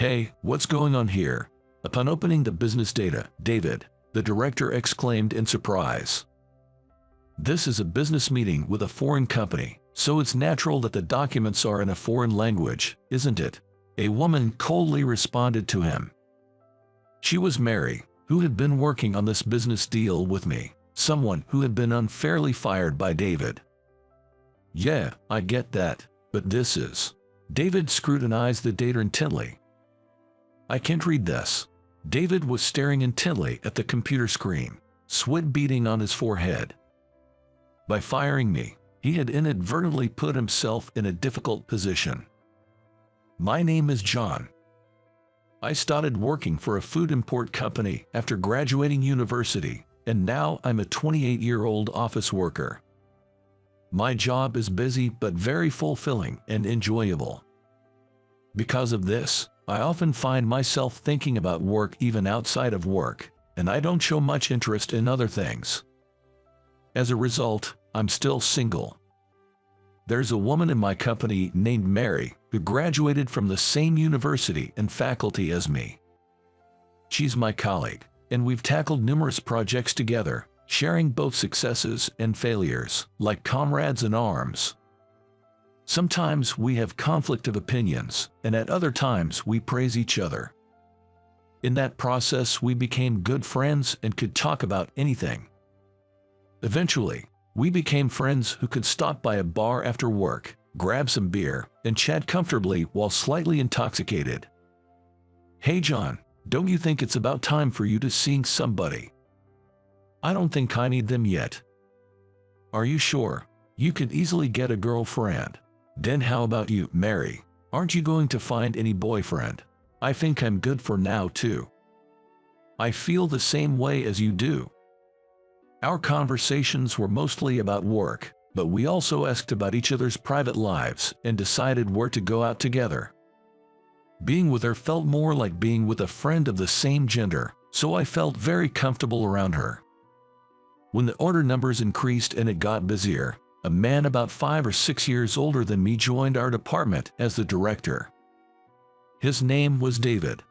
Hey, what's going on here? Upon opening the business data, David, the director, exclaimed in surprise. This is a business meeting with a foreign company, so it's natural that the documents are in a foreign language, isn't it? A woman coldly responded to him. She was Mary, who had been working on this business deal with me, someone who had been unfairly fired by David. Yeah, I get that, but this is... David scrutinized the data intently. I can't read this. David was staring intently at the computer screen, sweat beading on his forehead. By firing me, he had inadvertently put himself in a difficult position. My name is John. I started working for a food import company after graduating university, and now I'm a 28-year-old office worker. My job is busy but very fulfilling and enjoyable. Because of this, I often find myself thinking about work even outside of work, and I don't show much interest in other things. As a result, I'm still single. There's a woman in my company named Mary who graduated from the same university and faculty as me. She's my colleague, and we've tackled numerous projects together, sharing both successes and failures, like comrades in arms. Sometimes we have conflict of opinions, and at other times we praise each other. In that process, we became good friends and could talk about anything. Eventually, we became friends who could stop by a bar after work, grab some beer, and chat comfortably while slightly intoxicated. Hey John, don't you think it's about time for you to see somebody? I don't think I need them yet. Are you sure? You could easily get a girlfriend. Then how about you, Mary? Aren't you going to find any boyfriend? I think I'm good for now too. I feel the same way as you do. Our conversations were mostly about work, but we also asked about each other's private lives and decided where to go out together. Being with her felt more like being with a friend of the same gender, so I felt very comfortable around her. When the order numbers increased and it got busier, a man about 5 or 6 years older than me joined our department as the director. His name was David.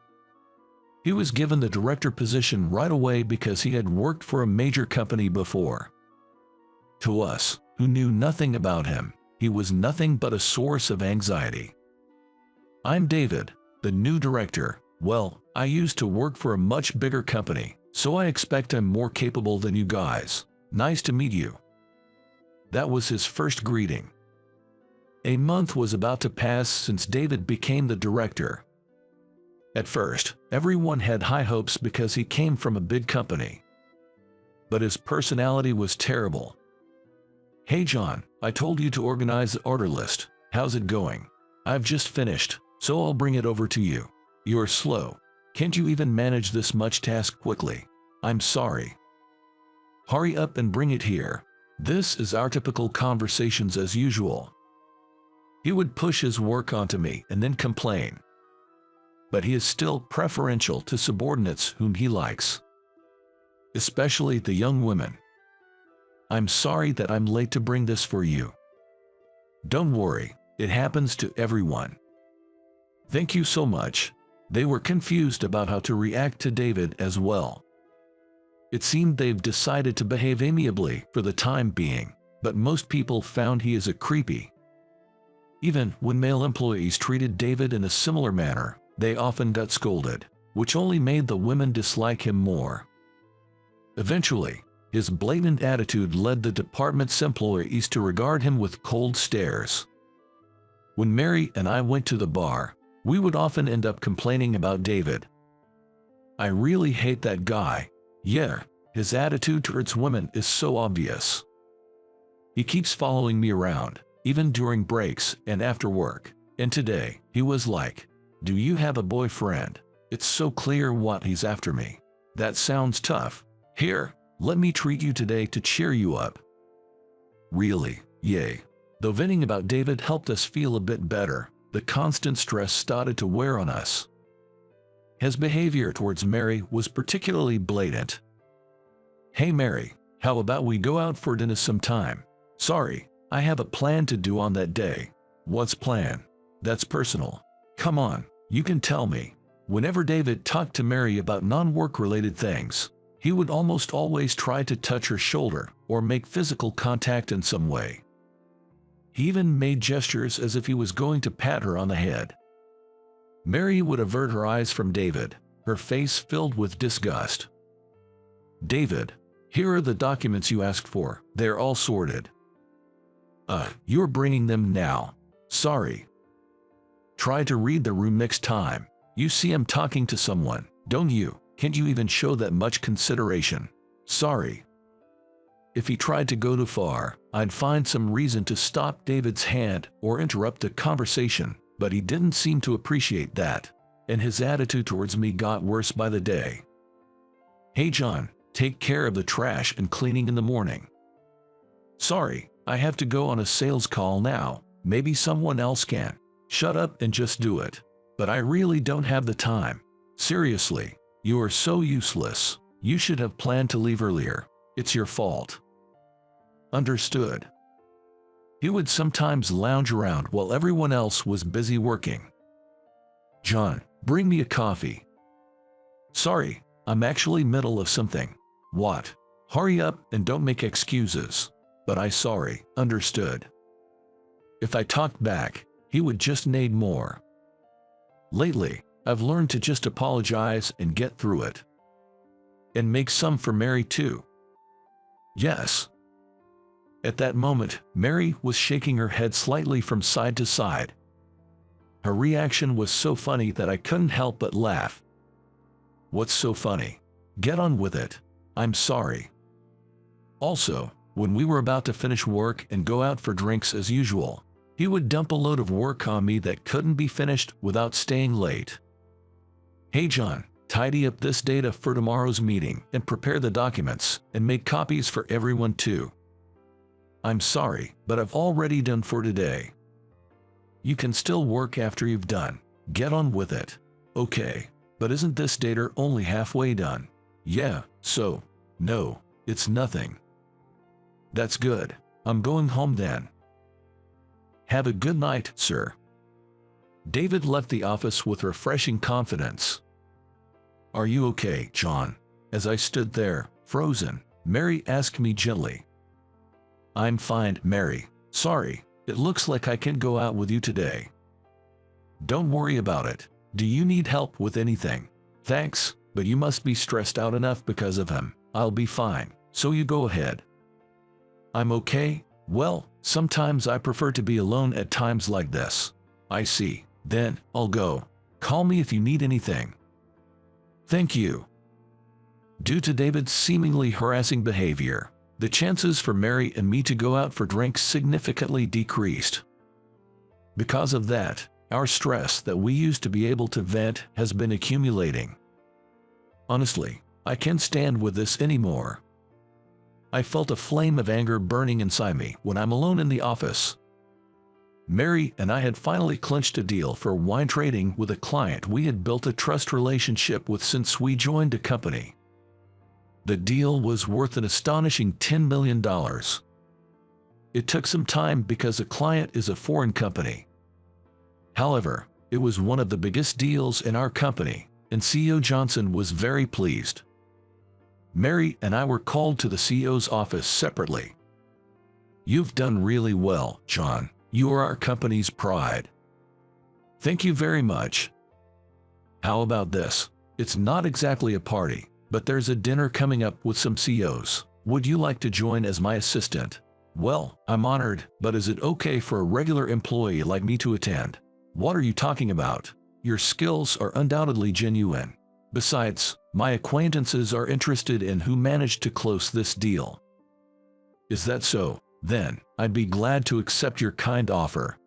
He was given the director position right away because he had worked for a major company before. To us, who knew nothing about him, he was nothing but a source of anxiety. I'm David, the new director. Well, I used to work for a much bigger company, so I expect I'm more capable than you guys. Nice to meet you. That was his first greeting. A month was about to pass since David became the director. At first, everyone had high hopes because he came from a big company. But his personality was terrible. Hey John, I told you to organize the order list. How's it going? I've just finished, so I'll bring it over to you. You're slow. Can't you even manage this much task quickly? I'm sorry. Hurry up and bring it here. This is our typical conversations as usual. He would push his work onto me and then complain. But he is still preferential to subordinates whom he likes. Especially the young women. I'm sorry that I'm late to bring this for you. Don't worry, it happens to everyone. Thank you so much. They were confused about how to react to David as well. It seemed they've decided to behave amiably for the time being, but most people found he is a creepy. Even when male employees treated David in a similar manner, they often got scolded, which only made the women dislike him more. Eventually, his blatant attitude led the department's employees to regard him with cold stares. When Mary and I went to the bar, we would often end up complaining about David. I really hate that guy. Yeah, his attitude towards women is so obvious. He keeps following me around, even during breaks and after work. And today, he was like, "Do you have a boyfriend? It's so clear what he's after me. That sounds tough. Here, let me treat you today to cheer you up." Really, yay. Though venting about David helped us feel a bit better, the constant stress started to wear on us. His behavior towards Mary was particularly blatant. "Hey Mary, how about we go out for dinner sometime? Sorry, I have a plan to do on that day." "What's plan? That's personal. Come on, you can tell me." Whenever David talked to Mary about non-work related things, he would almost always try to touch her shoulder or make physical contact in some way. He even made gestures as if he was going to pat her on the head. Mary would avert her eyes from David, her face filled with disgust. "David, here are the documents you asked for. They're all sorted." You're bringing them now. Sorry. Try to read the room next time. You see I'm talking to someone, don't you? Can't you even show that much consideration? Sorry. If he tried to go too far, I'd find some reason to stop David's hand or interrupt the conversation, but he didn't seem to appreciate that, and his attitude towards me got worse by the day. "Hey John, take care of the trash and cleaning in the morning." "Sorry, I have to go on a sales call now. Maybe someone else can." "Shut up and just do it." "But I really don't have the time." "Seriously, you are so useless. You should have planned to leave earlier. It's your fault." "Understood." He would sometimes lounge around while everyone else was busy working. "John, bring me a coffee." "Sorry, I'm actually middle of something." "What?" "Hurry up and don't make excuses." "But I sorry." "Understood." If I talked back, he would just nag more. Lately, I've learned to just apologize and get through it. And make some for Mary too. Yes. At that moment, Mary was shaking her head slightly from side to side. Her reaction was so funny that I couldn't help but laugh. "What's so funny? Get on with it. I'm sorry." Also, when we were about to finish work and go out for drinks as usual, he would dump a load of work on me that couldn't be finished without staying late. "Hey John, tidy up this data for tomorrow's meeting and prepare the documents and make copies for everyone too." "I'm sorry, but I've already done for today." "You can still work after you've done. Get on with it." "Okay, but isn't this data only halfway done?" "Yeah, so, no, it's nothing." "That's good. I'm going home then." "Have a good night, sir." David left the office with refreshing confidence. "Are you okay, John?" As I stood there, frozen, Mary asked me gently. "I'm fine, Mary. Sorry, it looks like I can't go out with you today." "Don't worry about it. Do you need help with anything?" "Thanks, but you must be stressed out enough because of him." "I'll be fine, so you go ahead." "I'm okay. Well, sometimes I prefer to be alone at times like this." "I see. Then, I'll go. Call me if you need anything." "Thank you." Due to David's seemingly harassing behavior, the chances for Mary and me to go out for drinks significantly decreased. Because of that, our stress that we used to be able to vent has been accumulating. Honestly, I can't stand with this anymore. I felt a flame of anger burning inside me when I'm alone in the office. Mary and I had finally clinched a deal for wine trading with a client we had built a trust relationship with since we joined the company. The deal was worth an astonishing $10 million. It took some time because the client is a foreign company. However, it was one of the biggest deals in our company, and CEO Johnson was very pleased. Mary and I were called to the CEO's office separately. "You've done really well, John. You are our company's pride." "Thank you very much." "How about this? It's not exactly a party, but there's a dinner coming up with some CEOs. Would you like to join as my assistant?" "Well, I'm honored, but is it okay for a regular employee like me to attend?" "What are you talking about? Your skills are undoubtedly genuine. Besides, my acquaintances are interested in who managed to close this deal." "Is that so? Then, I'd be glad to accept your kind offer."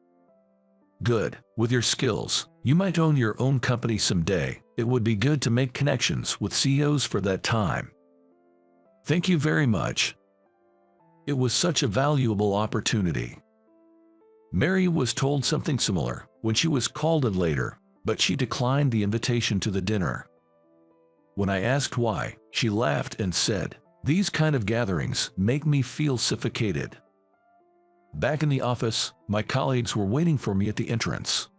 "Good. With your skills, you might own your own company someday. It would be good to make connections with CEOs for that time." "Thank you very much." It was such a valuable opportunity. Mary was told something similar when she was called in later, but she declined the invitation to the dinner. When I asked why, she laughed and said, "These kind of gatherings make me feel suffocated." Back in the office, my colleagues were waiting for me at the entrance.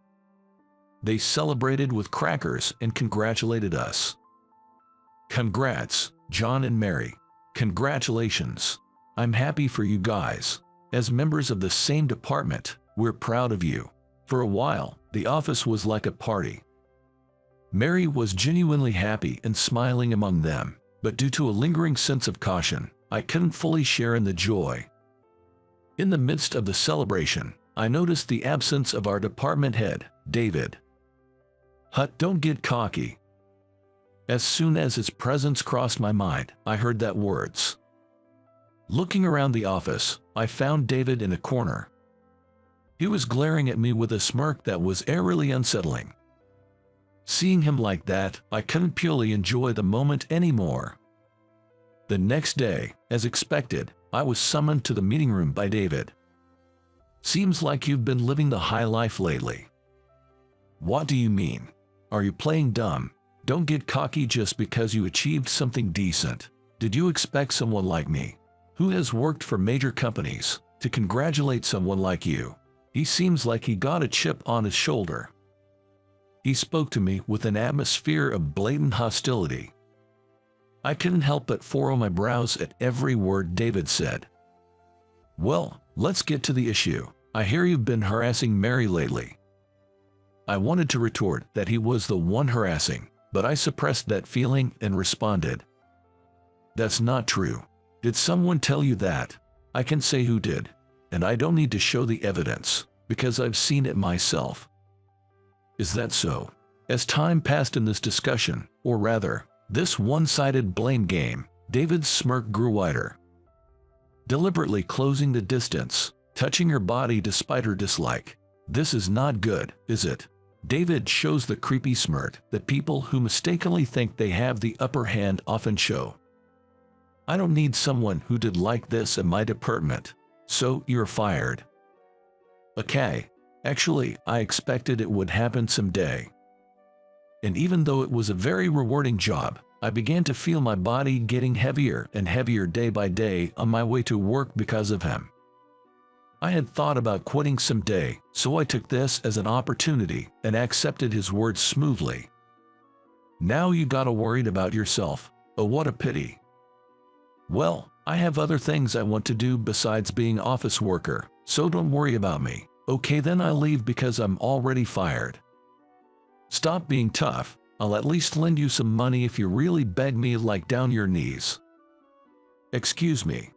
They celebrated with crackers and congratulated us. Congrats, John and Mary. Congratulations. I'm happy for you guys. As members of the same department, we're proud of you. For a while, the office was like a party. Mary was genuinely happy and smiling among them, but due to a lingering sense of caution, I couldn't fully share in the joy. In the midst of the celebration, I noticed the absence of our department head, David. Hut, don't get cocky. As soon as his presence crossed my mind, I heard that words. Looking around the office, I found David in a corner. He was glaring at me with a smirk that was eerily unsettling. Seeing him like that, I couldn't purely enjoy the moment anymore. The next day, as expected, I was summoned to the meeting room by David. Seems like you've been living the high life lately. What do you mean? Are you playing dumb? Don't get cocky just because you achieved something decent. Did you expect someone like me, who has worked for major companies, to congratulate someone like you? He seems like he got a chip on his shoulder. He spoke to me with an atmosphere of blatant hostility. I couldn't help but furrow my brows at every word David said. Well, let's get to the issue. I hear you've been harassing Mary lately. I wanted to retort that he was the one harassing, but I suppressed that feeling and responded. That's not true. Did someone tell you that? I can say who did, and I don't need to show the evidence, because I've seen it myself. Is that so? As time passed in this discussion, or rather, this one-sided blame game, David's smirk grew wider. Deliberately closing the distance, touching her body despite her dislike. This is not good, is it? David shows the creepy smirk that people who mistakenly think they have the upper hand often show. I don't need someone who did like this in my department, so you're fired. Okay, actually, I expected it would happen someday. And even though it was a very rewarding job, I began to feel my body getting heavier and heavier day by day on my way to work because of him. I had thought about quitting someday, so I took this as an opportunity and accepted his words smoothly. Now you gotta worried about yourself. Oh, what a pity. Well, I have other things I want to do besides being office worker, so don't worry about me. Okay, then I'll leave because I'm already fired. Stop being tough. I'll at least lend you some money if you really beg me like down your knees. Excuse me.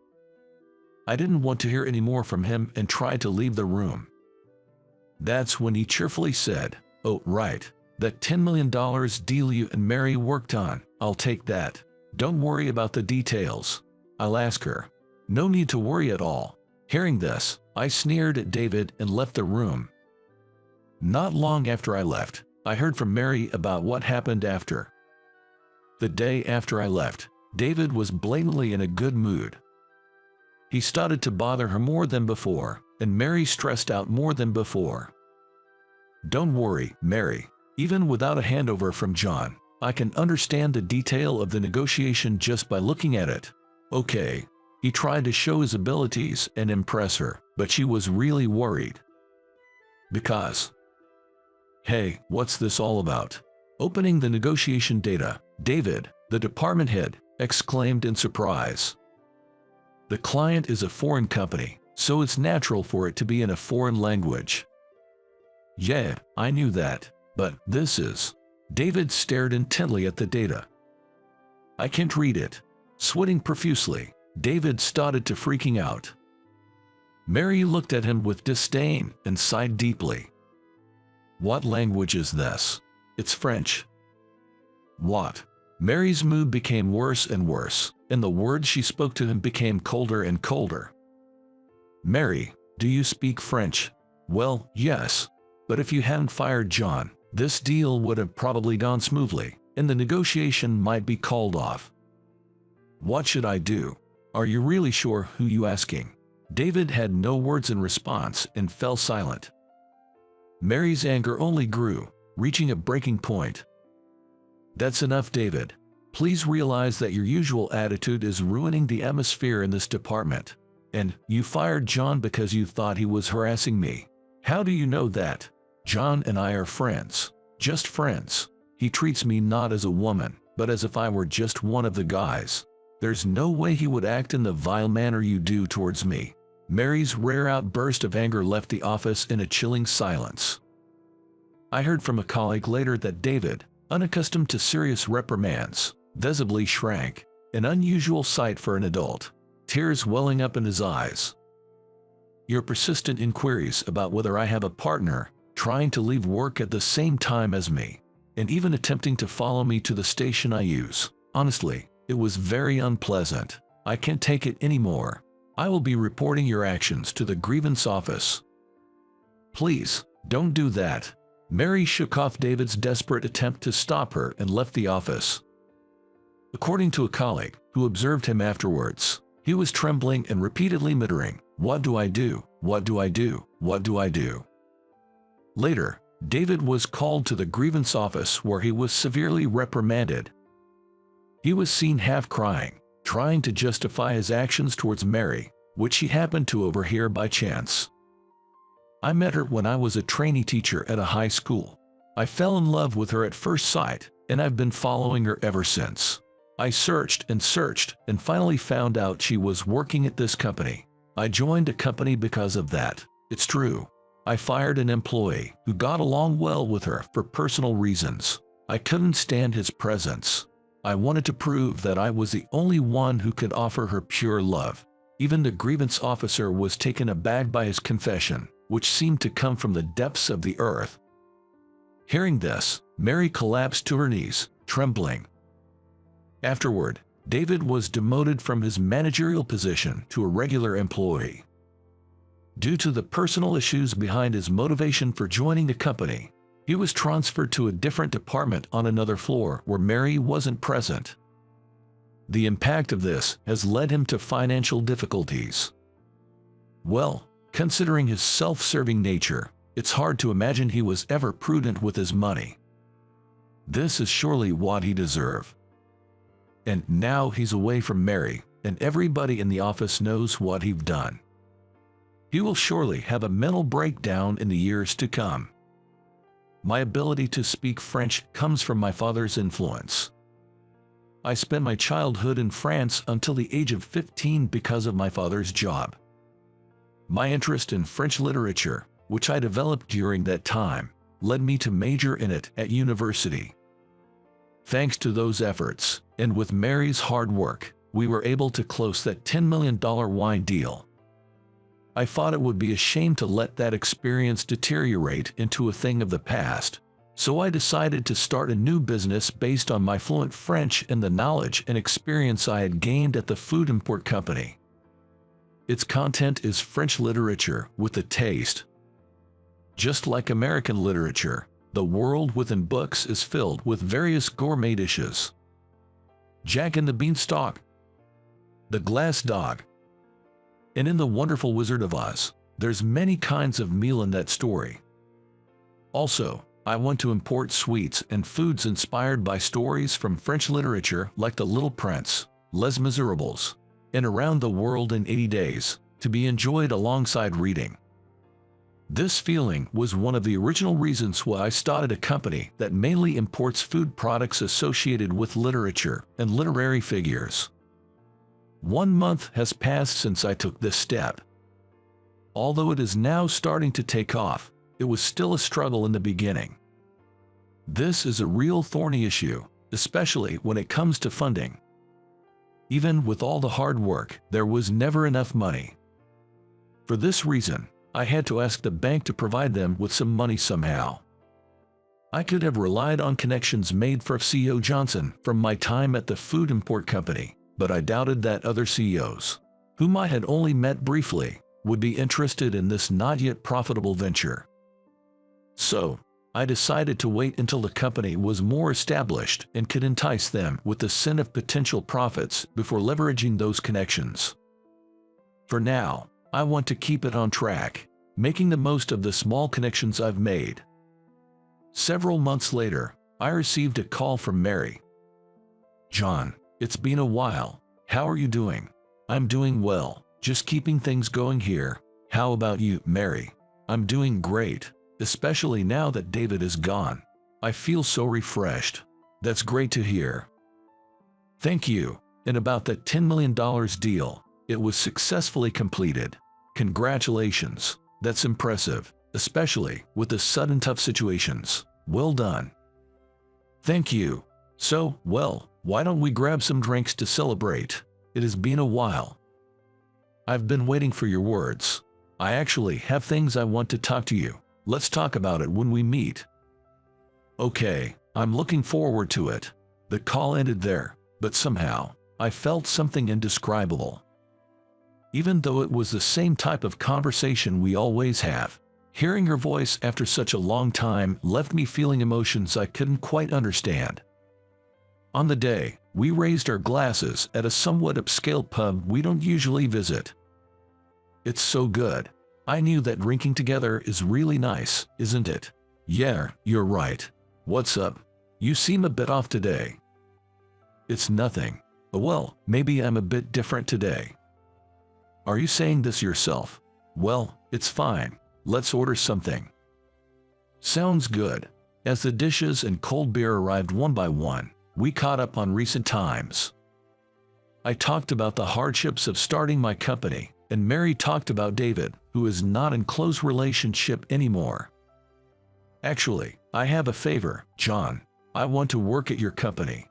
I didn't want to hear any more from him and tried to leave the room. That's when he cheerfully said, "Oh, right. That $10 million deal you and Mary worked on, I'll take that. Don't worry about the details. I'll ask her." No need to worry at all. Hearing this, I sneered at David and left the room. Not long after I left, I heard from Mary about what happened after. The day after I left, David was blatantly in a good mood. He started to bother her more than before, and Mary stressed out more than before. Don't worry, Mary. Even without a handover from John, I can understand the detail of the negotiation just by looking at it. Okay. He tried to show his abilities and impress her, but she was really worried. Because. Hey, what's this all about? Opening the negotiation data, David, the department head, exclaimed in surprise. The client is a foreign company, so it's natural for it to be in a foreign language. Yeah, I knew that, but this is. David stared intently at the data. I can't read it. Sweating profusely, David started to freaking out. Mary looked at him with disdain and sighed deeply. What language is this? It's French. What? Mary's mood became worse and worse, and the words she spoke to him became colder and colder. Mary, do you speak French? Well, yes. But if you hadn't fired John, this deal would have probably gone smoothly, and the negotiation might be called off. What should I do? Are you really sure who you asking? David had no words in response and fell silent. Mary's anger only grew, reaching a breaking point. That's enough, David. Please realize that your usual attitude is ruining the atmosphere in this department. And you fired John because you thought he was harassing me. How do you know that? John and I are friends. Just friends. He treats me not as a woman, but as if I were just one of the guys. There's no way he would act in the vile manner you do towards me." Mary's rare outburst of anger left the office in a chilling silence. I heard from a colleague later that David, unaccustomed to serious reprimands, visibly shrank, an unusual sight for an adult, tears welling up in his eyes. "Your persistent inquiries about whether I have a partner, trying to leave work at the same time as me, and even attempting to follow me to the station I use. Honestly, it was very unpleasant. I can't take it anymore. I will be reporting your actions to the grievance office." "Please, don't do that." Mary shook off David's desperate attempt to stop her and left the office. According to a colleague who observed him afterwards, he was trembling and repeatedly muttering, "What do I do? What do I do? What do I do?" Later, David was called to the grievance office where he was severely reprimanded. He was seen half crying, trying to justify his actions towards Mary, which he happened to overhear by chance. "I met her when I was a trainee teacher at a high school. I fell in love with her at first sight, and I've been following her ever since. I searched and finally found out she was working at this company. I joined a company because of that. It's true. I fired an employee who got along well with her for personal reasons. I couldn't stand his presence. I wanted to prove that I was the only one who could offer her pure love." Even the grievance officer was taken aback by his confession, which seemed to come from the depths of the earth. Hearing this, Mary collapsed to her knees, trembling. Afterward, David was demoted from his managerial position to a regular employee. Due to the personal issues behind his motivation for joining the company, he was transferred to a different department on another floor where Mary wasn't present. The impact of this has led him to financial difficulties. Well, considering his self-serving nature, it's hard to imagine he was ever prudent with his money. This is surely what he deserved. And now he's away from Mary, and everybody in the office knows what he've done. He will surely have a mental breakdown in the years to come. My ability to speak French comes from my father's influence. I spent my childhood in France until the age of 15 because of my father's job. My interest in French literature, which I developed during that time, led me to major in it at university. Thanks to those efforts, and with Mary's hard work, we were able to close that $10 million wine deal. I thought it would be a shame to let that experience deteriorate into a thing of the past, so I decided to start a new business based on my fluent French and the knowledge and experience I had gained at the food import company. Its content is French literature with a taste. Just like American literature, the world within books is filled with various gourmet dishes. Jack and the Beanstalk, The Glass Dog, and in The Wonderful Wizard of Oz, there's many kinds of meal in that story. Also, I want to import sweets and foods inspired by stories from French literature like The Little Prince, Les Miserables, and Around the World in 80 Days, to be enjoyed alongside reading. This feeling was one of the original reasons why I started a company that mainly imports food products associated with literature and literary figures. 1 month has passed since I took this step. Although it is now starting to take off, it was still a struggle in the beginning. This is a real thorny issue, especially when it comes to funding. Even with all the hard work, there was never enough money. For this reason, I had to ask the bank to provide them with some money somehow. I could have relied on connections made for CEO Johnson from my time at the food import company, but I doubted that other CEOs, whom I had only met briefly, would be interested in this not yet profitable venture. So, I decided to wait until the company was more established and could entice them with the scent of potential profits before leveraging those connections. For now, I want to keep it on track, making the most of the small connections I've made. Several months later, I received a call from Mary. "John, it's been a while. How are you doing?" "I'm doing well, just keeping things going here. How about you, Mary?" "I'm doing great. especially now that David is gone. I feel so refreshed. That's great to hear. Thank you. And about that $10 million deal, it was successfully completed. Congratulations. That's impressive, especially with the sudden tough situations. Well done. Thank you. So, well, why don't we grab some drinks to celebrate? It has been a while. I've been waiting for your words. I actually have things I want to talk to you. Let's talk about it when we meet. Okay, I'm looking forward to it. The call ended there, but somehow, I felt something indescribable. Even though it was the same type of conversation we always have, hearing her voice after such a long time left me feeling emotions I couldn't quite understand. On the day, we raised our glasses at a somewhat upscale pub we don't usually visit. It's so good. I knew that drinking together is really nice, isn't it? Yeah, you're right. What's up? You seem a bit off today. It's nothing. Well, maybe I'm a bit different today. Are you saying this yourself? Well, it's fine. Let's order something. Sounds good. As the dishes and cold beer arrived one by one, we caught up on recent times. I talked about the hardships of starting my company, and Mary talked about David, who is not in close relationship anymore. Actually, I have a favor, John. I want to work at your company.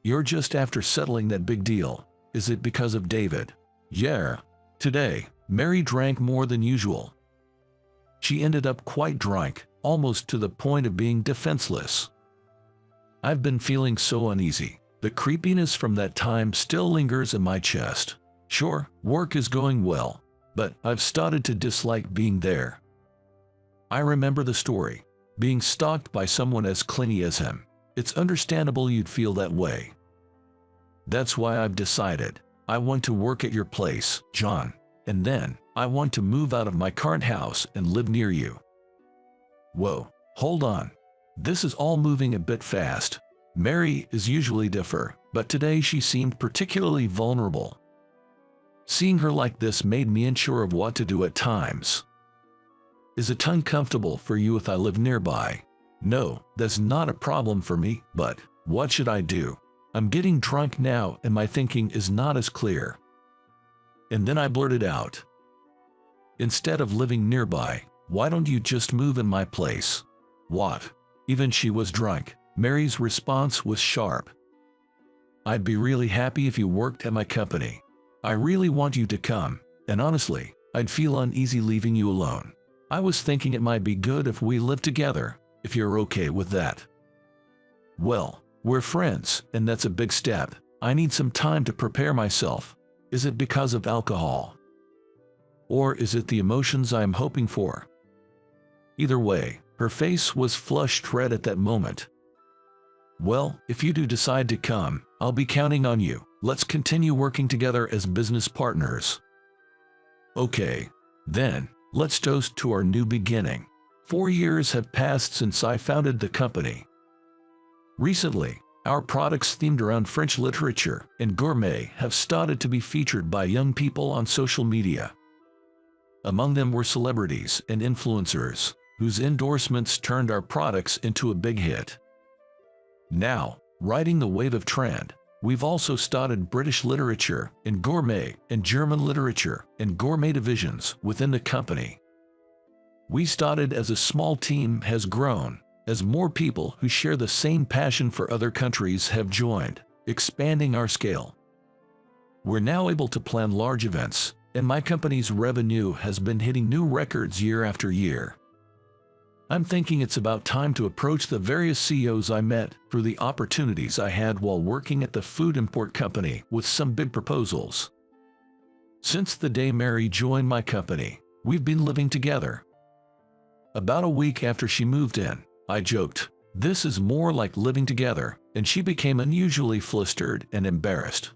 You're just after settling that big deal. Is it because of David? Yeah. Today, Mary drank more than usual. She ended up quite drunk, almost to the point of being defenseless. I've been feeling so uneasy. The creepiness from that time still lingers in my chest. Sure, work is going well, but I've started to dislike being there. I remember the story. Being stalked by someone as clingy as him. It's understandable you'd feel that way. That's why I've decided I want to work at your place, John, and then I want to move out of my current house and live near you. Whoa, hold on. This is all moving a bit fast. Mary is usually differ, but today she seemed particularly vulnerable. Seeing her like this made me unsure of what to do at times. Is it uncomfortable for you if I live nearby? No, that's not a problem for me, but what should I do? I'm getting drunk now and my thinking is not as clear. And then I blurted out, instead of living nearby, why don't you just move in my place? What? Even she was drunk. Mary's response was sharp. I'd be really happy if you worked at my company. I really want you to come, and honestly, I'd feel uneasy leaving you alone. I was thinking it might be good if we lived together, if you're okay with that. Well, we're friends, and that's a big step. I need some time to prepare myself. Is it because of alcohol? Or is it the emotions I'm hoping for? Either way, her face was flushed red at that moment. Well, if you do decide to come, I'll be counting on you. Let's continue working together as business partners. Okay, then, let's toast to our new beginning. 4 years have passed since I founded the company. Recently, our products themed around French literature and gourmet have started to be featured by young people on social media. Among them were celebrities and influencers, whose endorsements turned our products into a big hit. Now, riding the wave of trend, we've also started British literature and gourmet and German literature and gourmet divisions within the company. We started as a small team has grown, as more people who share the same passion for other countries have joined, expanding our scale. We're now able to plan large events, and my company's revenue has been hitting new records year after year. I'm thinking it's about time to approach the various CEOs I met through the opportunities I had while working at the food import company with some big proposals. Since the day Mary joined my company, we've been living together. About a week after she moved in, I joked, "This is more like living together," and she became unusually flustered and embarrassed.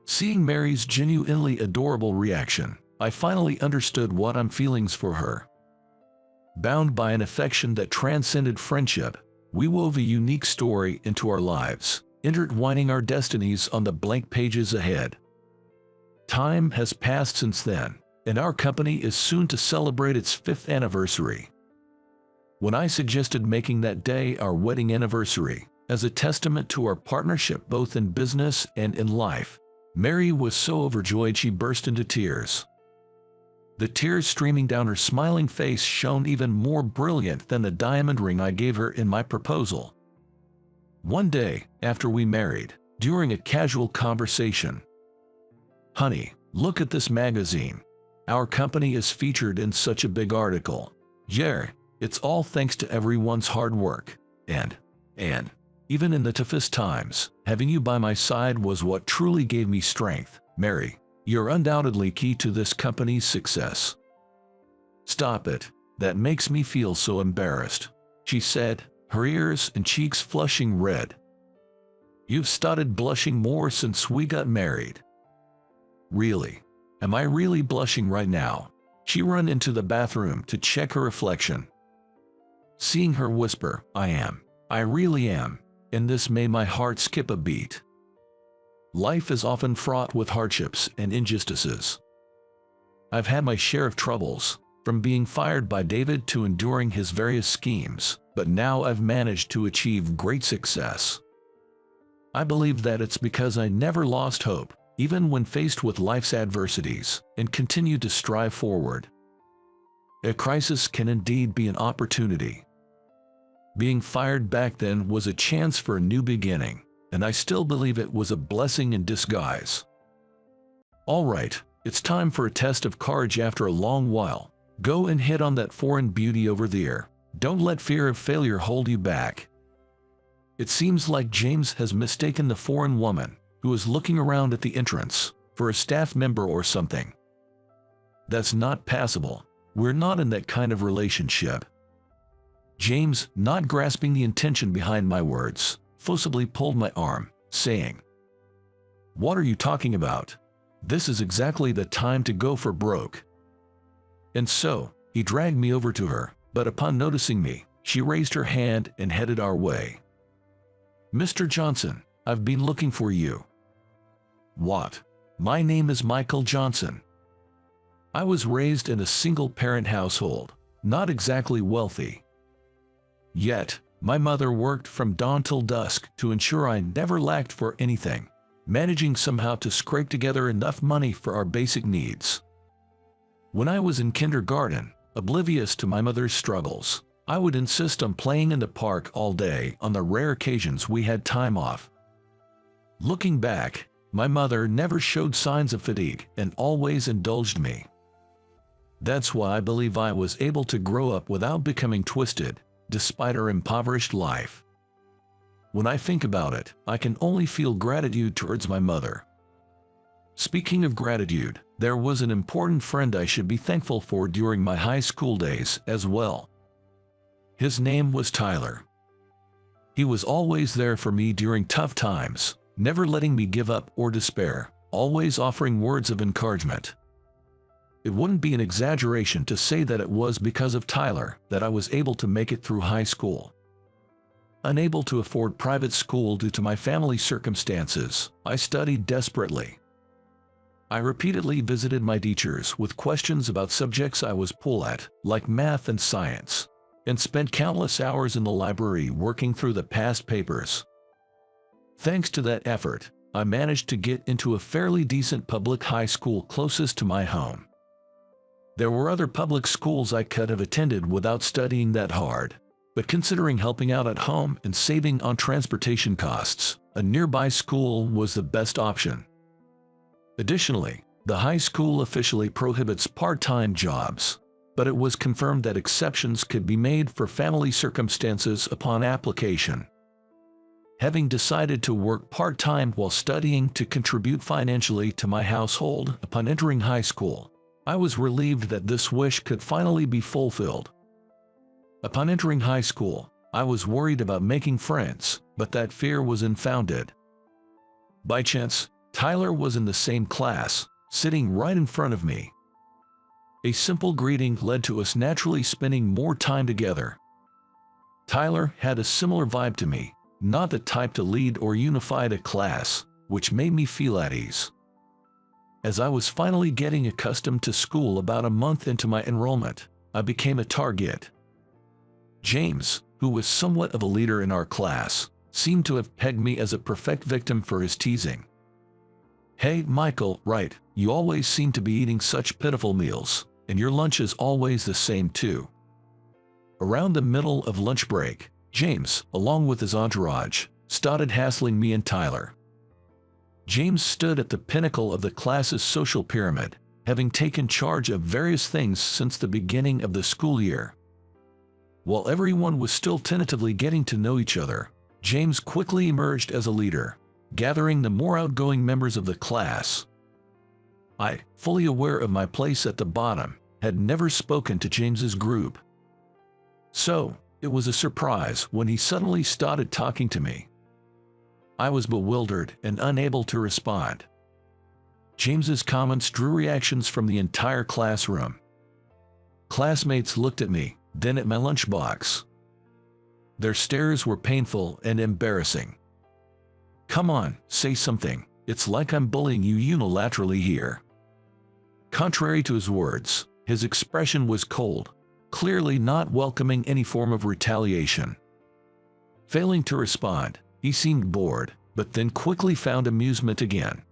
Seeing Mary's genuinely adorable reaction, I finally understood what I'm feeling for her. Bound by an affection that transcended friendship, we wove a unique story into our lives, intertwining our destinies on the blank pages ahead. Time has passed since then, and our company is soon to celebrate its 5th anniversary. When I suggested making that day our wedding anniversary, as a testament to our partnership both in business and in life, Mary was so overjoyed she burst into tears. The tears streaming down her smiling face shone even more brilliant than the diamond ring I gave her in my proposal. One day, after we married, during a casual conversation, "Honey, look at this magazine. Our company is featured in such a big article. Yeah, it's all thanks to everyone's hard work. And even in the toughest times, having you by my side was what truly gave me strength. Mary, you're undoubtedly key to this company's success." "Stop it. That makes me feel so embarrassed," she said, her ears and cheeks flushing red. "You've started blushing more since we got married." "Really? Am I really blushing right now?" She ran into the bathroom to check her reflection. Seeing her whisper, "I am. I really am," and this made my heart skip a beat. Life is often fraught with hardships and injustices. I've had my share of troubles, from being fired by David to enduring his various schemes, but now I've managed to achieve great success. I believe that it's because I never lost hope, even when faced with life's adversities, and continued to strive forward. A crisis can indeed be an opportunity. Being fired back then was a chance for a new beginning, and I still believe it was a blessing in disguise. All right, it's time for a test of courage after a long while. Go and hit on that foreign beauty over there. Don't let fear of failure hold you back. It seems like James has mistaken the foreign woman, who is looking around at the entrance, for a staff member or something. That's not passable. We're not in that kind of relationship. James, not grasping the intention behind my words, forcibly pulled my arm, saying, "What are you talking about? This is exactly the time to go for broke." And so, he dragged me over to her, but upon noticing me, she raised her hand and headed our way. "Mr. Johnson, I've been looking for you." "What? My name is Michael Johnson. I was raised in a single-parent household, not exactly wealthy. Yet, my mother worked from dawn till dusk to ensure I never lacked for anything, managing somehow to scrape together enough money for our basic needs. When I was in kindergarten, oblivious to my mother's struggles, I would insist on playing in the park all day on the rare occasions we had time off. Looking back, my mother never showed signs of fatigue and always indulged me. That's why I believe I was able to grow up without becoming twisted, despite our impoverished life. When I think about it, I can only feel gratitude towards my mother. Speaking of gratitude, there was an important friend I should be thankful for during my high school days as well. His name was Tyler. He was always there for me during tough times, never letting me give up or despair, always offering words of encouragement. It wouldn't be an exaggeration to say that it was because of Tyler that I was able to make it through high school. Unable to afford private school due to my family circumstances, I studied desperately. I repeatedly visited my teachers with questions about subjects I was poor at, like math and science, and spent countless hours in the library working through the past papers. Thanks to that effort, I managed to get into a fairly decent public high school closest to my home. There were other public schools I could have attended without studying that hard, but considering helping out at home and saving on transportation costs, a nearby school was the best option. Additionally, the high school officially prohibits part-time jobs, but it was confirmed that exceptions could be made for family circumstances upon application. Having decided to work part-time while studying to contribute financially to my household upon entering high school, I was relieved that this wish could finally be fulfilled. Upon entering high school, I was worried about making friends, but that fear was unfounded. By chance, Tyler was in the same class, sitting right in front of me. A simple greeting led to us naturally spending more time together. Tyler had a similar vibe to me, not the type to lead or unify a class, which made me feel at ease. As I was finally getting accustomed to school about a month into my enrollment, I became a target. James, who was somewhat of a leader in our class, seemed to have pegged me as a perfect victim for his teasing. "Hey, Michael, right, you always seem to be eating such pitiful meals, and your lunch is always the same too." Around the middle of lunch break, James, along with his entourage, started hassling me and Tyler. James stood at the pinnacle of the class's social pyramid, having taken charge of various things since the beginning of the school year. While everyone was still tentatively getting to know each other, James quickly emerged as a leader, gathering the more outgoing members of the class. I, fully aware of my place at the bottom, had never spoken to James's group. So, it was a surprise when he suddenly started talking to me. I was bewildered and unable to respond. James's comments drew reactions from the entire classroom. Classmates looked at me, then at my lunchbox. Their stares were painful and embarrassing. "Come on, say something. It's like I'm bullying you unilaterally here." Contrary to his words, his expression was cold, clearly not welcoming any form of retaliation. Failing to respond, he seemed bored, but then quickly found amusement again.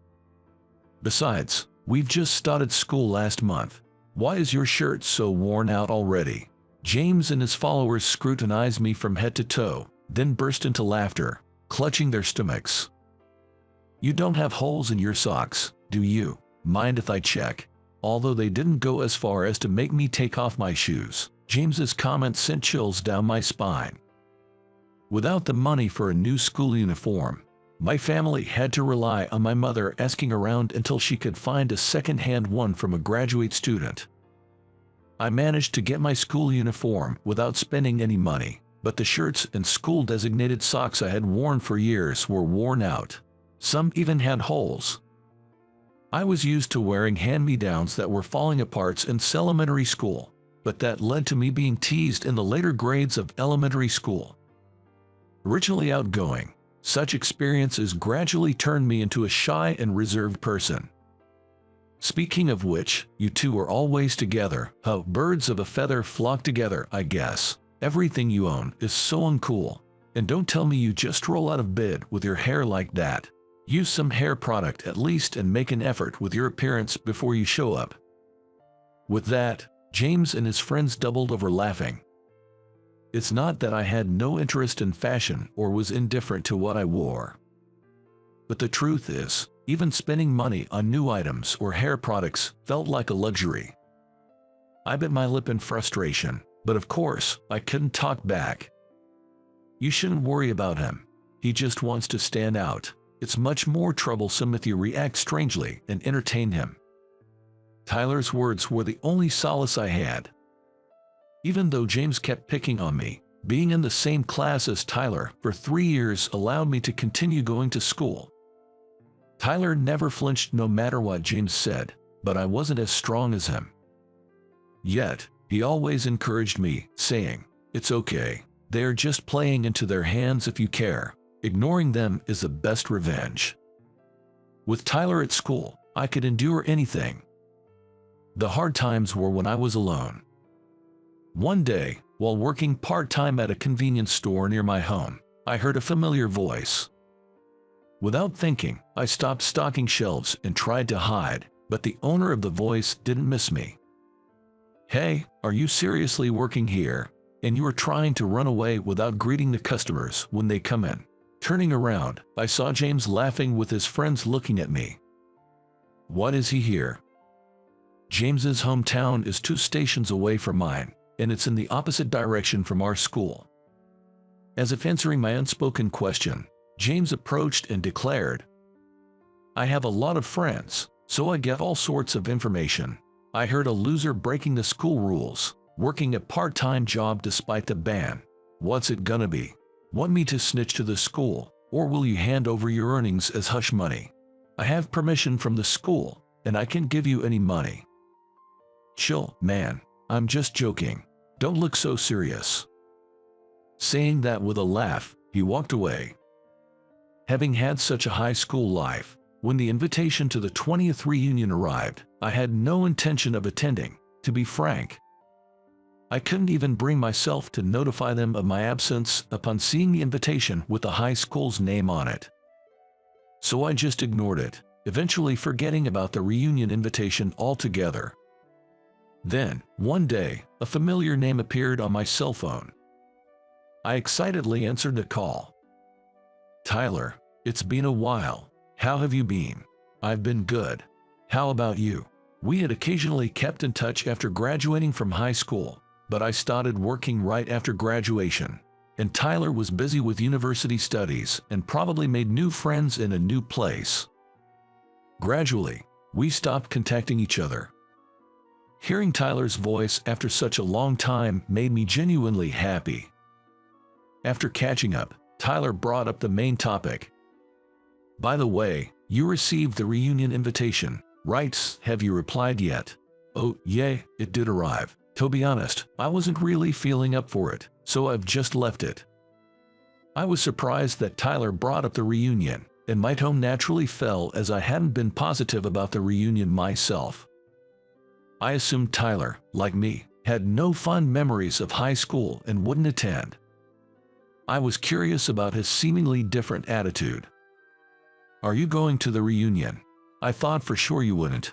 "Besides, we've just started school last month. Why is your shirt so worn out already?" James and his followers scrutinized me from head to toe, then burst into laughter, clutching their stomachs. "You don't have holes in your socks, do you? Mind if I check?" Although they didn't go as far as to make me take off my shoes, James's comment sent chills down my spine. Without the money for a new school uniform, my family had to rely on my mother asking around until she could find a second-hand one from a graduate student. I managed to get my school uniform without spending any money, but the shirts and school-designated socks I had worn for years were worn out. Some even had holes. I was used to wearing hand-me-downs that were falling apart since elementary school, but that led to me being teased in the later grades of elementary school. Originally outgoing, such experiences gradually turned me into a shy and reserved person. Speaking of which, you two are always together. How birds of a feather flock together, I guess. Everything you own is so uncool. And don't tell me you just roll out of bed with your hair like that. Use some hair product at least and make an effort with your appearance before you show up. With that, James and his friends doubled over laughing. It's not that I had no interest in fashion or was indifferent to what I wore. But the truth is, even spending money on new items or hair products felt like a luxury. I bit my lip in frustration, but of course, I couldn't talk back. "You shouldn't worry about him. He just wants to stand out. It's much more troublesome if you react strangely and entertain him." Tyler's words were the only solace I had. Even though James kept picking on me, being in the same class as Tyler for 3 years allowed me to continue going to school. Tyler never flinched no matter what James said, but I wasn't as strong as him. Yet, he always encouraged me, saying, "It's okay. They're just playing into their hands if you care. Ignoring them is the best revenge." With Tyler at school, I could endure anything. The hard times were when I was alone. One day, while working part-time at a convenience store near my home, I heard a familiar voice. Without thinking, I stopped stocking shelves and tried to hide, but the owner of the voice didn't miss me. "Hey, are you seriously working here? And you are trying to run away without greeting the customers when they come in?" Turning around, I saw James laughing with his friends looking at me. "What is he here?" James's hometown is 2 stations away from mine, and it's in the opposite direction from our school. As if answering my unspoken question, James approached and declared, "I have a lot of friends, so I get all sorts of information. I heard a loser breaking the school rules, working a part-time job despite the ban. What's it gonna be? Want me to snitch to the school, or will you hand over your earnings as hush money? I have permission from the school, and I can't give you any money." "Chill, man. I'm just joking. Don't look so serious." Saying that with a laugh, he walked away. Having had such a high school life, when the invitation to the 20th reunion arrived, I had no intention of attending, to be frank. I couldn't even bring myself to notify them of my absence upon seeing the invitation with the high school's name on it. So I just ignored it, eventually forgetting about the reunion invitation altogether. Then, one day, a familiar name appeared on my cell phone. I excitedly answered the call. "Tyler, it's been a while. How have you been?" "I've been good. How about you?" We had occasionally kept in touch after graduating from high school, but I started working right after graduation, and Tyler was busy with university studies and probably made new friends in a new place. Gradually, we stopped contacting each other. Hearing Tyler's voice after such a long time made me genuinely happy. After catching up, Tyler brought up the main topic. "By the way, you received the reunion invitation, right? Have you replied yet?" "Oh, yeah, it did arrive. To be honest, I wasn't really feeling up for it, so I've just left it." I was surprised that Tyler brought up the reunion, and my tone naturally fell as I hadn't been positive about the reunion myself. I assumed Tyler, like me, had no fond memories of high school and wouldn't attend. I was curious about his seemingly different attitude. "Are you going to the reunion? I thought for sure you wouldn't."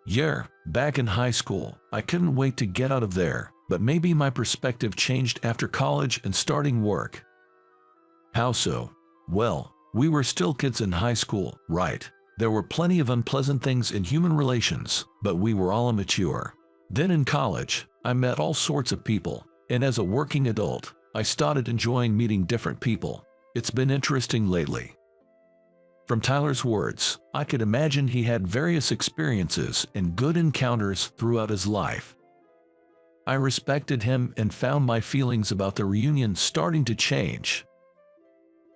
"Yeah, back in high school, I couldn't wait to get out of there, but maybe my perspective changed after college and starting work." "How so?" "Well, we were still kids in high school, right? There were plenty of unpleasant things in human relations, but we were all immature. Then in college, I met all sorts of people, and as a working adult, I started enjoying meeting different people. It's been interesting lately." From Tyler's words, I could imagine he had various experiences and good encounters throughout his life. I respected him and found my feelings about the reunion starting to change.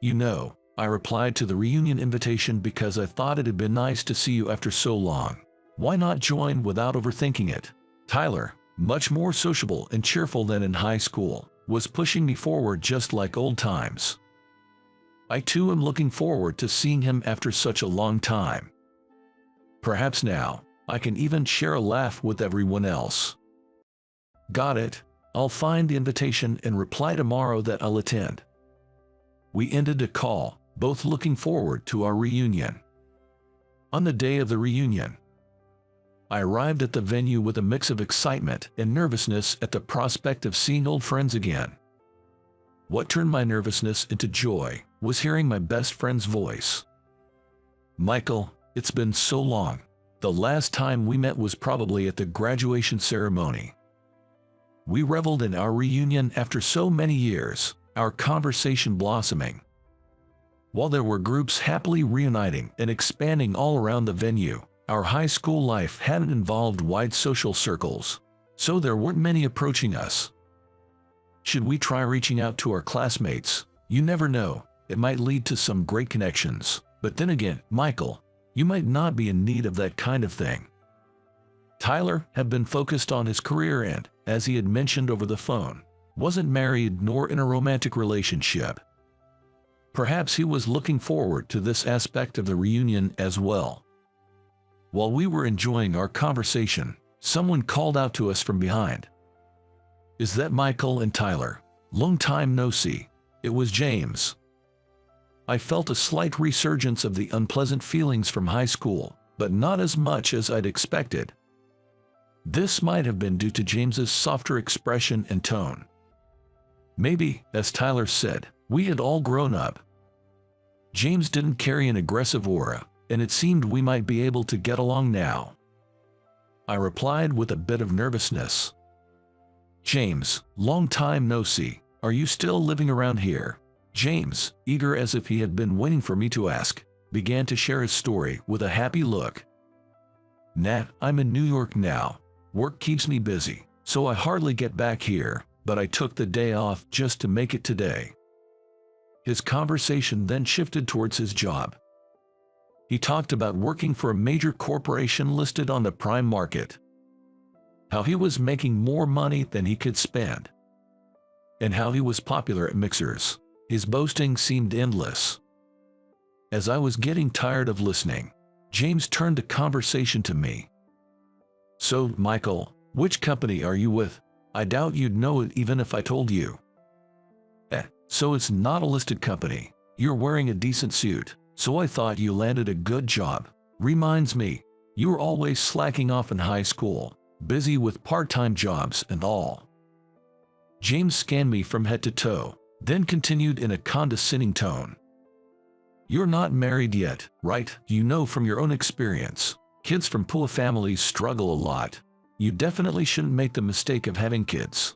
"You know," I replied to the reunion invitation because I thought it'd been nice to see you after so long. "Why not join without overthinking it?" Tyler, much more sociable and cheerful than in high school, was pushing me forward just like old times. I too am looking forward to seeing him after such a long time. Perhaps now, I can even share a laugh with everyone else. "Got it. I'll find the invitation and reply tomorrow that I'll attend." We ended the call, both looking forward to our reunion. On the day of the reunion, I arrived at the venue with a mix of excitement and nervousness at the prospect of seeing old friends again. What turned my nervousness into joy was hearing my best friend's voice. "Michael, it's been so long. The last time we met was probably at the graduation ceremony." We reveled in our reunion after so many years, our conversation blossoming. While there were groups happily reuniting and expanding all around the venue, our high school life hadn't involved wide social circles, so there weren't many approaching us. Should we try reaching out to our classmates? You never know, it might lead to some great connections. But then again, Michael, you might not be in need of that kind of thing. Tyler had been focused on his career and, as he had mentioned over the phone, wasn't married nor in a romantic relationship. Perhaps he was looking forward to this aspect of the reunion as well. While we were enjoying our conversation, someone called out to us from behind. "Is that Michael and Tyler? Long time no see." It was James. I felt a slight resurgence of the unpleasant feelings from high school, but not as much as I'd expected. This might have been due to James's softer expression and tone. Maybe, as Tyler said, we had all grown up. James didn't carry an aggressive aura, and it seemed we might be able to get along now. I replied with a bit of nervousness. "James, long time no see. Are you still living around here?" James, eager as if he had been waiting for me to ask, began to share his story with a happy look. "Nah, I'm in New York now. Work keeps me busy, so I hardly get back here, but I took the day off just to make it today." His conversation then shifted towards his job. He talked about working for a major corporation listed on the prime market, how he was making more money than he could spend, and how he was popular at mixers. His boasting seemed endless. As I was getting tired of listening, James turned the conversation to me. "So, Michael, which company are you with?" I doubt you'd know it even if I told you. So it's not a listed company. You're wearing a decent suit, so I thought you landed a good job. Reminds me, you were always slacking off in high school, busy with part-time jobs and all. James scanned me from head to toe, then continued in a condescending tone. You're not married yet, right? You know from your own experience, kids from poor families struggle a lot. You definitely shouldn't make the mistake of having kids.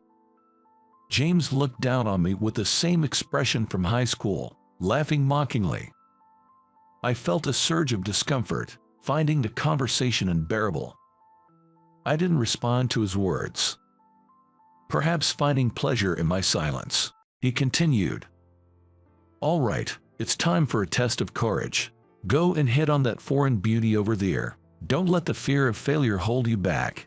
James looked down on me with the same expression from high school, laughing mockingly. I felt a surge of discomfort, finding the conversation unbearable. I didn't respond to his words. Perhaps finding pleasure in my silence, he continued. All right, it's time for a test of courage. Go and hit on that foreign beauty over there. Don't let the fear of failure hold you back.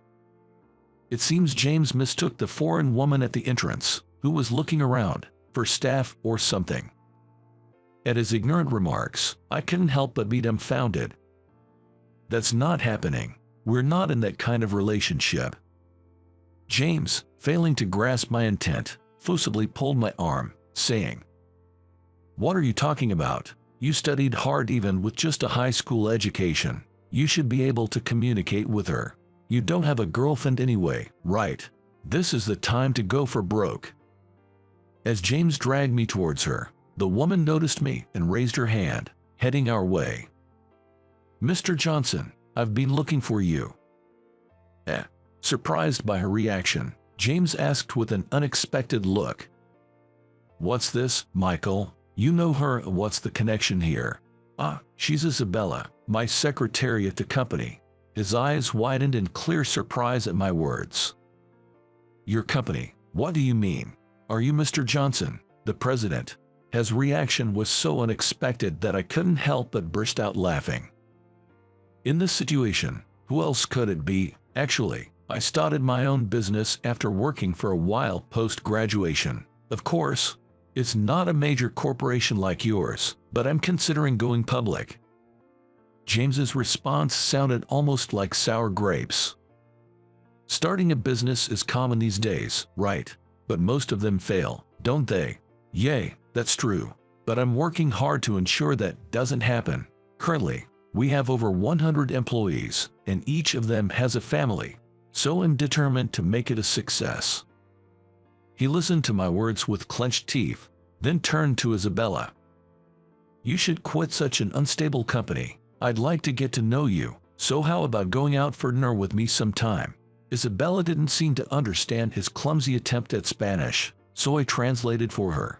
It seems James mistook the foreign woman at the entrance, who was looking around, for staff or something. At his ignorant remarks, I couldn't help but be dumbfounded. That's not happening. We're not in that kind of relationship. James, failing to grasp my intent, forcibly pulled my arm, saying, "What are you talking about? You studied hard even with just a high school education. You should be able to communicate with her. You don't have a girlfriend anyway, right? This is the time to go for broke." As James dragged me towards her, the woman noticed me and raised her hand, heading our way. "Mr. Johnson, I've been looking for you." Surprised by her reaction, James asked with an unexpected look. "What's this, Michael? You know her, what's the connection here?" She's Isabella, my secretary at the company." His eyes widened in clear surprise at my words. "Your company? What do you mean? Are you Mr. Johnson, the president?" His reaction was so unexpected that I couldn't help but burst out laughing. In this situation, who else could it be? Actually, I started my own business after working for a while post-graduation. Of course, it's not a major corporation like yours, but I'm considering going public. James's response sounded almost like sour grapes. Starting a business is common these days, right? But most of them fail, don't they? Yay, that's true. But I'm working hard to ensure that doesn't happen. Currently, we have over 100 employees, and each of them has a family, so I'm determined to make it a success. He listened to my words with clenched teeth, then turned to Isabella. "You should quit such an unstable company. I'd like to get to know you, so how about going out for dinner with me sometime?" Isabella didn't seem to understand his clumsy attempt at Spanish, so I translated for her.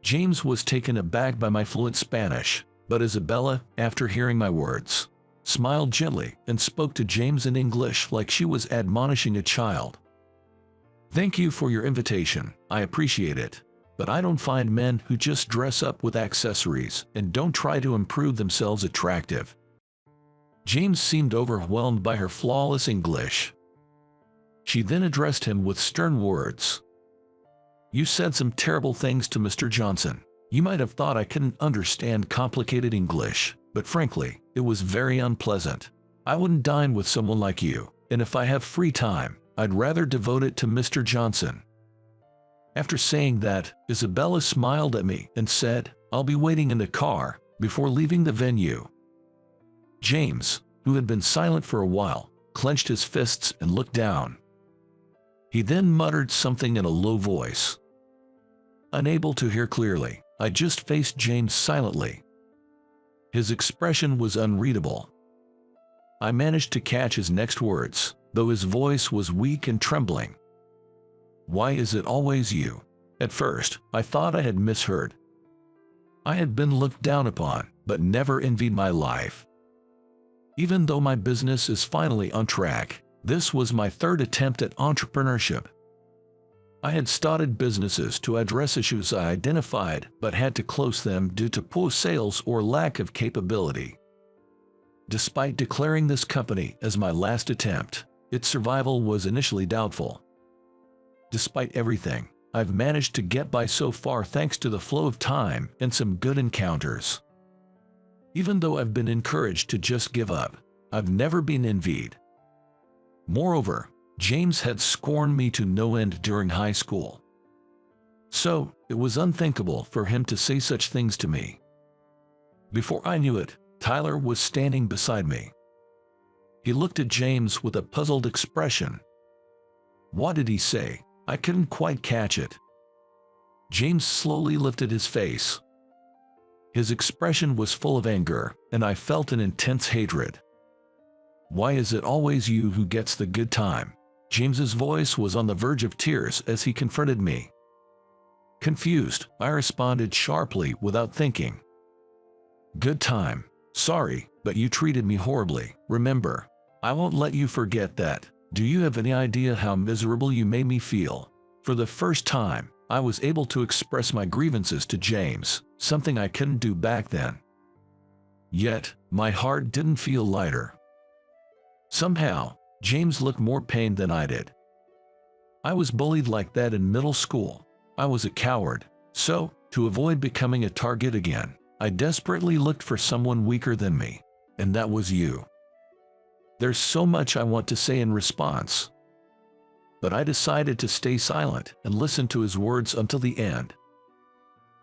James was taken aback by my fluent Spanish, but Isabella, after hearing my words, smiled gently and spoke to James in English like she was admonishing a child. "Thank you for your invitation, I appreciate it. But I don't find men who just dress up with accessories and don't try to improve themselves attractive." James seemed overwhelmed by her flawless English. She then addressed him with stern words. "You said some terrible things to Mr. Johnson. You might have thought I couldn't understand complicated English, but frankly, it was very unpleasant. I wouldn't dine with someone like you, and if I have free time, I'd rather devote it to Mr. Johnson." After saying that, Isabella smiled at me and said, "I'll be waiting in the car," before leaving the venue. James, who had been silent for a while, clenched his fists and looked down. He then muttered something in a low voice. Unable to hear clearly, I just faced James silently. His expression was unreadable. I managed to catch his next words, though his voice was weak and trembling. "Why is it always you?" At first, I thought I had misheard. I had been looked down upon, but never envied my life. Even though my business is finally on track, this was my third attempt at entrepreneurship. I had started businesses to address issues I identified but had to close them due to poor sales or lack of capability. Despite declaring this company as my last attempt, its survival was initially doubtful. Despite everything, I've managed to get by so far thanks to the flow of time and some good encounters. Even though I've been encouraged to just give up, I've never been envied. Moreover, James had scorned me to no end during high school. So, it was unthinkable for him to say such things to me. Before I knew it, Tyler was standing beside me. He looked at James with a puzzled expression. What did he say? I couldn't quite catch it. James slowly lifted his face. His expression was full of anger, and I felt an intense hatred. Why is it always you who gets the good time? James's voice was on the verge of tears as he confronted me. Confused, I responded sharply without thinking. Good time. Sorry, but you treated me horribly. Remember, I won't let you forget that. Do you have any idea how miserable you made me feel? For the first time, I was able to express my grievances to James, something I couldn't do back then. Yet, my heart didn't feel lighter. Somehow, James looked more pained than I did. I was bullied like that in middle school. I was a coward, so, to avoid becoming a target again, I desperately looked for someone weaker than me, and that was you. There's so much I want to say in response, but I decided to stay silent and listen to his words until the end.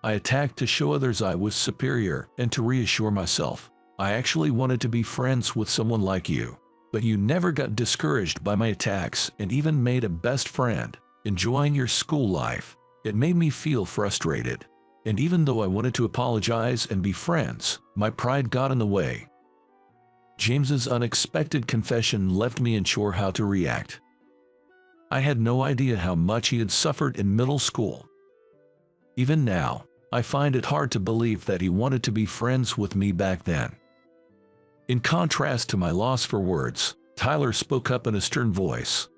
I attacked to show others I was superior and to reassure myself. I actually wanted to be friends with someone like you, but you never got discouraged by my attacks and even made a best friend, enjoying your school life. It made me feel frustrated, and even though I wanted to apologize and be friends, my pride got in the way. James's unexpected confession left me unsure how to react. I had no idea how much he had suffered in middle school. Even now, I find it hard to believe that he wanted to be friends with me back then. In contrast to my loss for words, Tyler spoke up in a stern voice.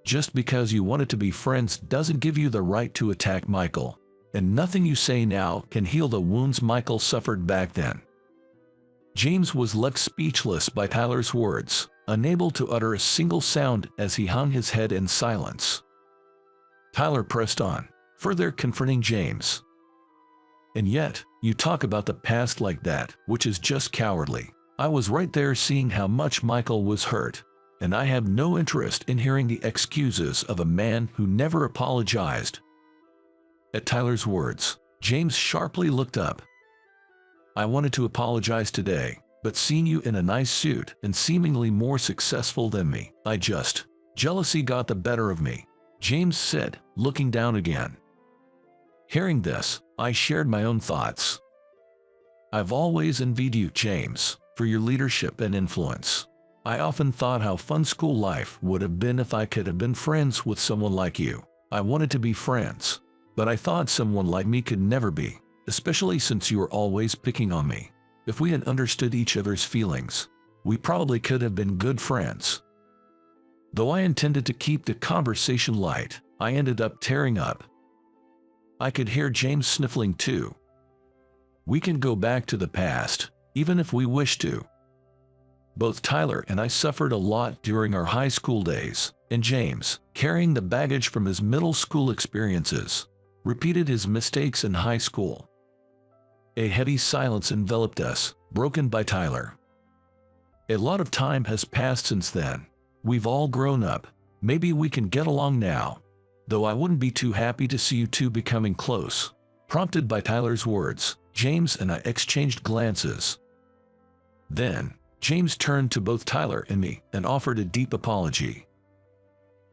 Just because you wanted to be friends doesn't give you the right to attack Michael, and nothing you say now can heal the wounds Michael suffered back then. James was left speechless by Tyler's words, unable to utter a single sound as he hung his head in silence. Tyler pressed on, further confronting James. And yet, you talk about the past like that, which is just cowardly. I was right there seeing how much Michael was hurt, and I have no interest in hearing the excuses of a man who never apologized. At Tyler's words, James sharply looked up. I wanted to apologize today, but seeing you in a nice suit and seemingly more successful than me, jealousy got the better of me, James said, looking down again. Hearing this, I shared my own thoughts. I've always envied you, James, for your leadership and influence. I often thought how fun school life would have been if I could have been friends with someone like you. I wanted to be friends, but I thought someone like me could never be, especially since you were always picking on me. If we had understood each other's feelings, we probably could have been good friends. Though I intended to keep the conversation light, I ended up tearing up. I could hear James sniffling too. We can go back to the past, even if we wish to. Both Tyler and I suffered a lot during our high school days, and James, carrying the baggage from his middle school experiences, repeated his mistakes in high school. A heavy silence enveloped us, broken by Tyler. A lot of time has passed since then. We've all grown up. Maybe we can get along now. Though I wouldn't be too happy to see you two becoming close. Prompted by Tyler's words, James and I exchanged glances. Then, James turned to both Tyler and me and offered a deep apology.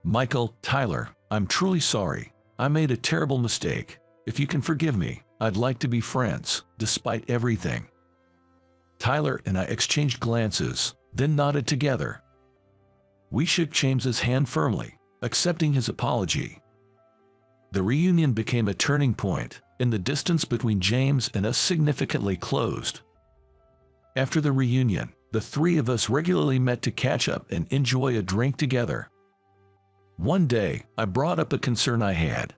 Michael, Tyler, I'm truly sorry. I made a terrible mistake. If you can forgive me, I'd like to be friends, despite everything. Tyler and I exchanged glances, then nodded together. We shook James's hand firmly, accepting his apology. The reunion became a turning point, and the distance between James and us significantly closed. After the reunion, the three of us regularly met to catch up and enjoy a drink together. One day, I brought up a concern I had.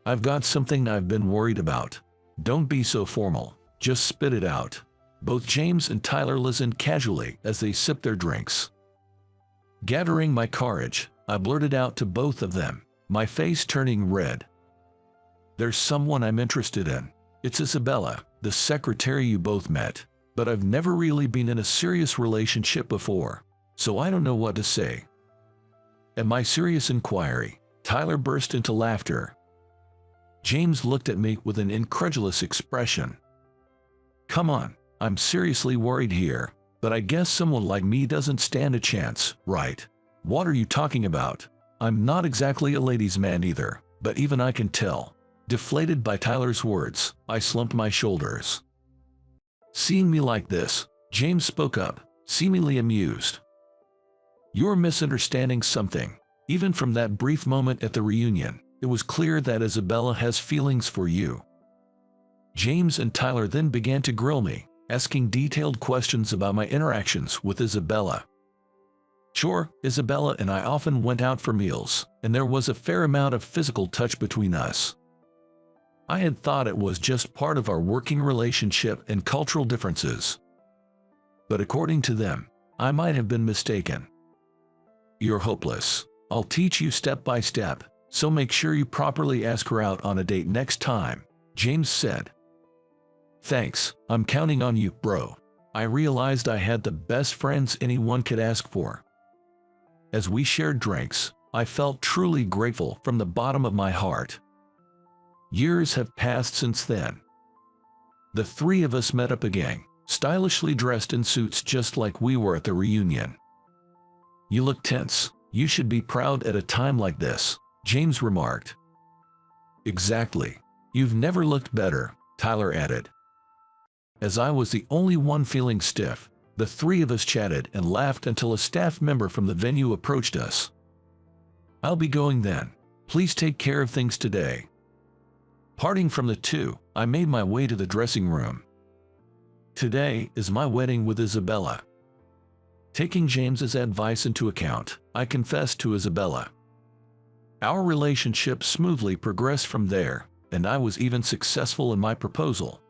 I've got something I've been worried about. Don't be so formal, just spit it out. Both James and Tyler listened casually as they sipped their drinks. Gathering my courage, I blurted out to both of them, my face turning red. There's someone I'm interested in. It's Isabella, the secretary you both met, but I've never really been in a serious relationship before, so I don't know what to say. At my serious inquiry, Tyler burst into laughter. James looked at me with an incredulous expression. Come on, I'm seriously worried here, but I guess someone like me doesn't stand a chance, right? What are you talking about? I'm not exactly a ladies' man either, but even I can tell. Deflated by Tyler's words, I slumped my shoulders. Seeing me like this, James spoke up, seemingly amused. You're misunderstanding something. Even from that brief moment at the reunion, it was clear that Isabella has feelings for you. James and Tyler then began to grill me, asking detailed questions about my interactions with Isabella. Sure, Isabella and I often went out for meals, and there was a fair amount of physical touch between us. I had thought it was just part of our working relationship and cultural differences. But according to them, I might have been mistaken. You're hopeless. I'll teach you step by step, so make sure you properly ask her out on a date next time, James said. Thanks, I'm counting on you, bro. I realized I had the best friends anyone could ask for. As we shared drinks, I felt truly grateful from the bottom of my heart. Years have passed since then. The three of us met up again, stylishly dressed in suits just like we were at the reunion. You look tense. You should be proud at a time like this, James remarked. Exactly. You've never looked better, Tyler added. As I was the only one feeling stiff, the three of us chatted and laughed until a staff member from the venue approached us. I'll be going then. Please take care of things today. Parting from the two, I made my way to the dressing room. Today is my wedding with Isabella. Taking James's advice into account, I confessed to Isabella. Our relationship smoothly progressed from there, and I was even successful in my proposal.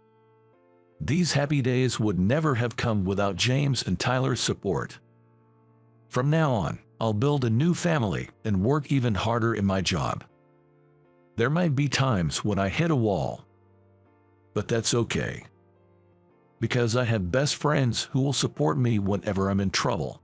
These happy days would never have come without James and Tyler's support. From now on, I'll build a new family and work even harder in my job. There might be times when I hit a wall, but that's okay. Because I have best friends who will support me whenever I'm in trouble.